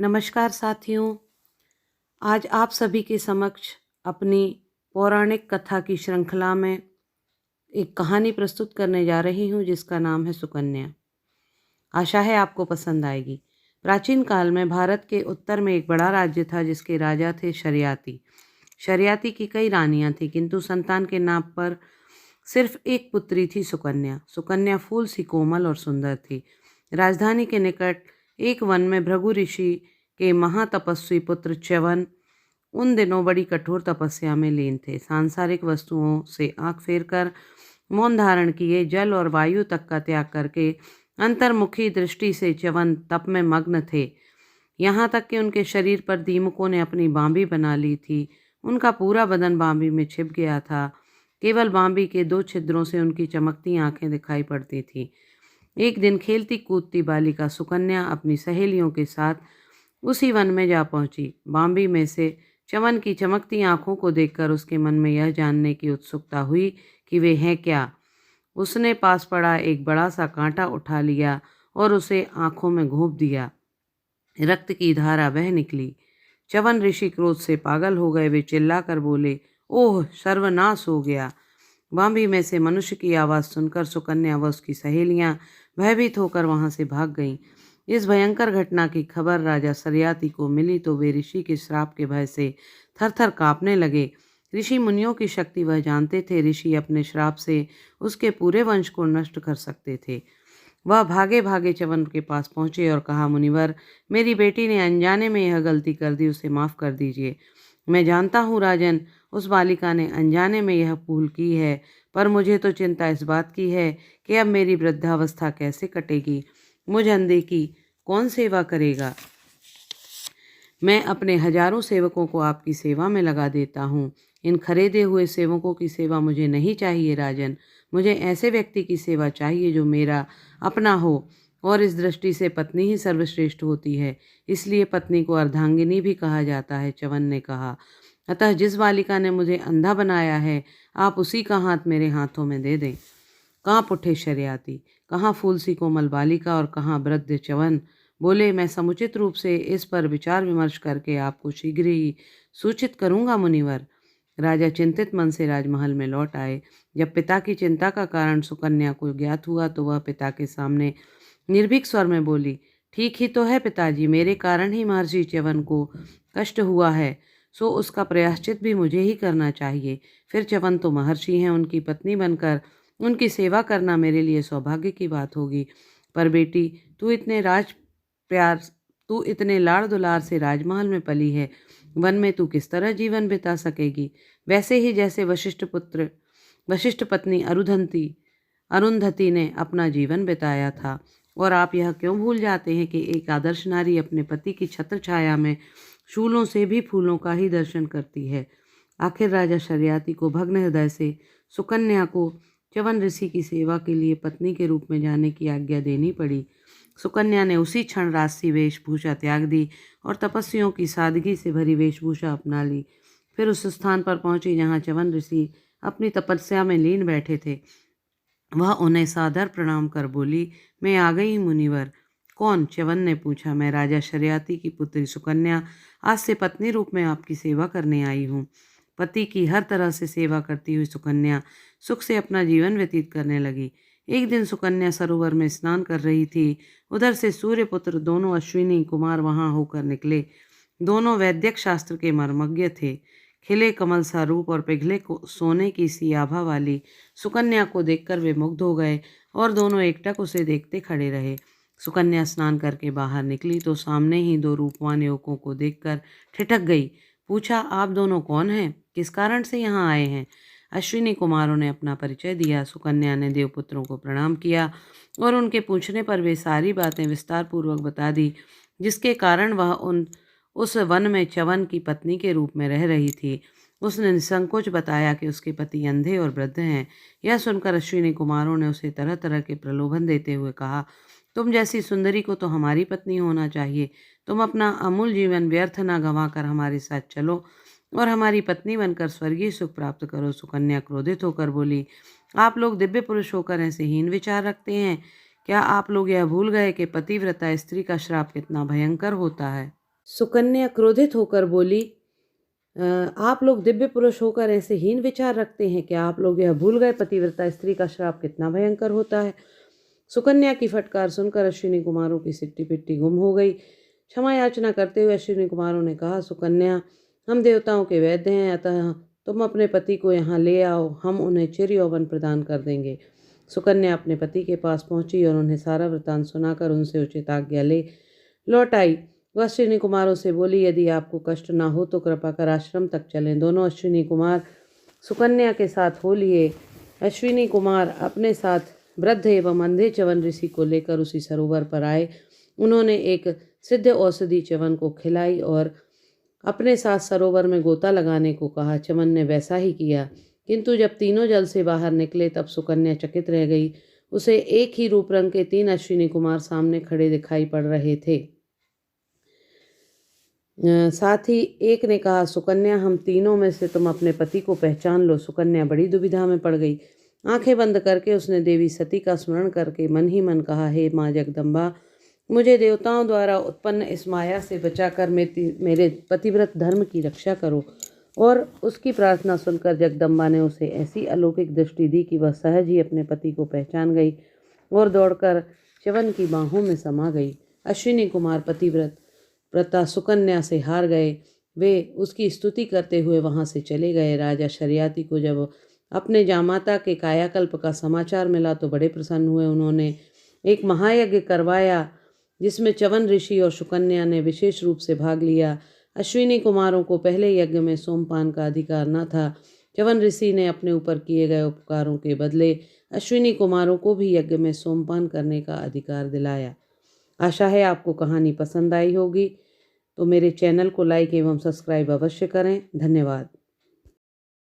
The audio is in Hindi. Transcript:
नमस्कार साथियों, आज आप सभी के समक्ष अपनी पौराणिक कथा की श्रृंखला में एक कहानी प्रस्तुत करने जा रही हूँ जिसका नाम है सुकन्या। आशा है आपको पसंद आएगी। प्राचीन काल में भारत के उत्तर में एक बड़ा राज्य था जिसके राजा थे शर्याती। शर्याती की कई रानियां थीं किंतु संतान के नाम पर सिर्फ एक पुत्री थी सुकन्या। सुकन्या फूल सी कोमल और सुंदर थी। राजधानी के निकट एक वन में भृगु ऋषि के महातपस्वी पुत्र च्यवन उन दिनों बड़ी कठोर तपस्या में लीन थे। सांसारिक वस्तुओं से आंख फेरकर मौन धारण किए, जल और वायु तक का त्याग करके अंतर्मुखी दृष्टि से च्यवन तप में मग्न थे। यहाँ तक कि उनके शरीर पर दीमकों ने अपनी बांबी बना ली थी। उनका पूरा बदन बांबी में छिप गया था। केवल बांबी के 2 छिद्रों से उनकी चमकती आंखें दिखाई पड़ती थीं। एक दिन खेलती कूदती बालिका सुकन्या अपनी सहेलियों के साथ उसी वन में जा पहुंची। बांबी में से च्यवन की चमकती आंखों को देखकर उसके मन में यह जानने की उत्सुकता हुई कि वे हैं क्या। उसने पास पड़ा एक बड़ा सा कांटा उठा लिया और उसे आंखों में घोंप दिया। रक्त की धारा बह निकली। च्यवन ऋषि क्रोध से पागल हो गए। वे चिल्लाकर बोले, ओह सर्वनाश हो गया। बांबी में से मनुष्य की आवाज़ सुनकर सुकन्या व उसकी सहेलियां भयभीत होकर वहां से भाग गईं। इस भयंकर घटना की खबर राजा शर्याती को मिली तो वे ऋषि के श्राप के भय से थरथर कांपने लगे। ऋषि मुनियों की शक्ति वह जानते थे। ऋषि अपने श्राप से उसके पूरे वंश को नष्ट कर सकते थे। वह भागे भागे च्यवन के पास पहुंचे और कहा, मुनिवर, मेरी बेटी ने अनजाने में यह गलती कर दी, उसे माफ़ कर दीजिए। मैं जानता हूँ राजन, उस बालिका ने अनजाने में यह भूल की है, पर मुझे तो चिंता इस बात की है कि अब मेरी वृद्धावस्था कैसे कटेगी। मुझ अंधे की कौन सेवा करेगा। मैं अपने हजारों सेवकों को आपकी सेवा में लगा देता हूँ। इन खरीदे हुए सेवकों की सेवा मुझे नहीं चाहिए राजन। मुझे ऐसे व्यक्ति की सेवा चाहिए जो मेरा अपना हो, और इस दृष्टि से पत्नी ही सर्वश्रेष्ठ होती है। इसलिए पत्नी को अर्धांगिनी भी कहा जाता है, च्यवन ने कहा। अतः जिस बालिका ने मुझे अंधा बनाया है, आप उसी का हाथ मेरे हाथों में दे दें। कांप उठे शर्याती। कहाँ फूल सी कोमल बालिका और कहाँ वृद्ध च्यवन। बोले, मैं समुचित रूप से इस पर विचार विमर्श करके आपको शीघ्र ही सूचित करूंगा मुनिवर। राजा चिंतित मन से राजमहल में लौट आए। जब पिता की चिंता का कारण सुकन्या को ज्ञात हुआ तो वह पिता के सामने निर्भीक स्वर में बोली, ठीक ही तो है पिताजी, मेरे कारण ही महर्षि च्यवन को कष्ट हुआ है, सो उसका प्रायश्चित भी मुझे ही करना चाहिए। फिर च्यवन तो महर्षि हैं, उनकी पत्नी बनकर उनकी सेवा करना मेरे लिए सौभाग्य की बात होगी। पर बेटी, तू इतने लाड़ दुलार से राजमहल में पली है, वन में तू किस तरह जीवन बिता सकेगी। वैसे ही जैसे वशिष्ठ पत्नी अरुंधति ने अपना जीवन बिताया था। और आप यह क्यों भूल जाते हैं कि एक आदर्श नारी अपने पति की छत्र छाया में शूलों से भी फूलों का ही दर्शन करती है। आखिर राजा शर्याती को भग्न हृदय से सुकन्या को च्यवन ऋषि की सेवा के लिए पत्नी के रूप में जाने की आज्ञा देनी पड़ी। सुकन्या ने उसी क्षण राजसी वेशभूषा त्याग दी और तपस्वियों की सादगी से भरी वेशभूषा अपना ली। फिर उस स्थान पर पहुंची जहां च्यवन ऋषि अपनी तपस्या में लीन बैठे थे। वह उन्हें सादर प्रणाम कर बोली, मैं आ गई मुनिवर। कौन? च्यवन ने पूछा। मैं राजा शर्याती की पुत्री सुकन्या आज से पत्नी रूप में आपकी सेवा करने आई हूँ। पति की हर तरह से सेवा करती हुई सुकन्या सुख से अपना जीवन व्यतीत करने लगी। एक दिन सुकन्या सरोवर में स्नान कर रही थी। उधर से सूर्यपुत्र दोनों अश्विनी कुमार वहां होकर निकले। दोनों वैद्यक शास्त्र के मर्मज्ञ थे। खिले कमल सा रूप और पिघले सोने की सी आभा वाली सुकन्या को देखकर वे मुग्ध हो गए और दोनों एकटक उसे देखते खड़े रहे। सुकन्या स्नान करके बाहर निकली तो सामने ही 2 रूपवान युवकों को देखकर ठिठक गई। पूछा, आप दोनों कौन हैं? किस कारण से यहाँ आए हैं? अश्विनी कुमारों ने अपना परिचय दिया। सुकन्या ने देवपुत्रों को प्रणाम किया और उनके पूछने पर वे सारी बातें विस्तार पूर्वक बता दी, जिसके कारण वह उस वन में च्यवन की पत्नी के रूप में रह रही थी। उसने निसंकोच बताया कि उसके पति अंधे और वृद्ध हैं। यह सुनकर अश्विनी कुमारों ने उसे तरह तरह के प्रलोभन देते हुए कहा, तुम जैसी सुंदरी को तो हमारी पत्नी होना चाहिए। तुम अपना अमूल्य जीवन व्यर्थ न गंवाकर हमारे साथ चलो और हमारी पत्नी बनकर स्वर्गीय सुख प्राप्त करो। सुकन्या क्रोधित होकर बोली, आप लोग दिव्य पुरुष होकर ऐसे हीन विचार रखते हैं। क्या आप लोग यह भूल गए कि पतिव्रता स्त्री का श्राप कितना भयंकर होता है? सुकन्या क्रोधित होकर बोली, आप लोग दिव्य पुरुष होकर ऐसे हीन विचार रखते हैं क्या? आप लोग यह भूल गए पतिव्रता स्त्री का श्राप कितना भयंकर होता है? सुकन्या की फटकार सुनकर अश्विनी कुमारों की सिट्टी पिट्टी गुम हो गई। क्षमा याचना करते हुए अश्विनी कुमारों ने कहा, सुकन्या, हम देवताओं के वैद्य हैं, अतः तुम अपने पति को यहाँ ले आओ, हम उन्हें चिर यौवन प्रदान कर देंगे। सुकन्या अपने पति के पास पहुंची और उन्हें सारा वृत्तांत सुनाकर उनसे उचित आज्ञा ले लौट आई। वह अश्विनी कुमारों से बोली, यदि आपको कष्ट ना हो तो कृपा कर आश्रम तक चलें। दोनों अश्विनी कुमार सुकन्या के साथ हो लिए। अश्विनी कुमार अपने साथ वृद्ध एवं अंधे च्यवन ऋषि को लेकर उसी सरोवर पर आए। उन्होंने एक सिद्ध औषधि च्यवन को खिलाई और अपने साथ सरोवर में गोता लगाने को कहा। च्यवन ने वैसा ही किया, किंतु जब तीनों जल से बाहर निकले तब सुकन्या चकित रह गई। उसे एक ही रूप रंग के 3 अश्विनी कुमार सामने खड़े दिखाई पड़ रहे थे। साथ ही एक ने कहा, सुकन्या, हम तीनों में से तुम अपने पति को पहचान लो। सुकन्या बड़ी दुविधा में पड़ गई। आंखें बंद करके उसने देवी सती का स्मरण करके मन ही मन कहा, हे माँ जगदम्बा, मुझे देवताओं द्वारा उत्पन्न इस माया से बचाकर मेरे पतिव्रत धर्म की रक्षा करो। और उसकी प्रार्थना सुनकर जगदम्बा ने उसे ऐसी अलौकिक दृष्टि दी कि वह सहज ही अपने पति को पहचान गई और दौड़कर च्यवन की बाहों में समा गई। अश्विनी कुमार पतिव्रता सुकन्या से हार गए। वे उसकी स्तुति करते हुए वहां से चले गए। राजा शर्याती को जब अपने जामाता के कायाकल्प का समाचार मिला तो बड़े प्रसन्न हुए। उन्होंने एक महायज्ञ करवाया जिसमें च्यवन ऋषि और सुकन्या ने विशेष रूप से भाग लिया। अश्विनी कुमारों को पहले यज्ञ में सोमपान का अधिकार न था। च्यवन ऋषि ने अपने ऊपर किए गए उपकारों के बदले अश्विनी कुमारों को भी यज्ञ में सोमपान करने का अधिकार दिलाया। आशा है आपको कहानी पसंद आई होगी, तो मेरे चैनल को लाइक एवं सब्सक्राइब अवश्य करें। धन्यवाद।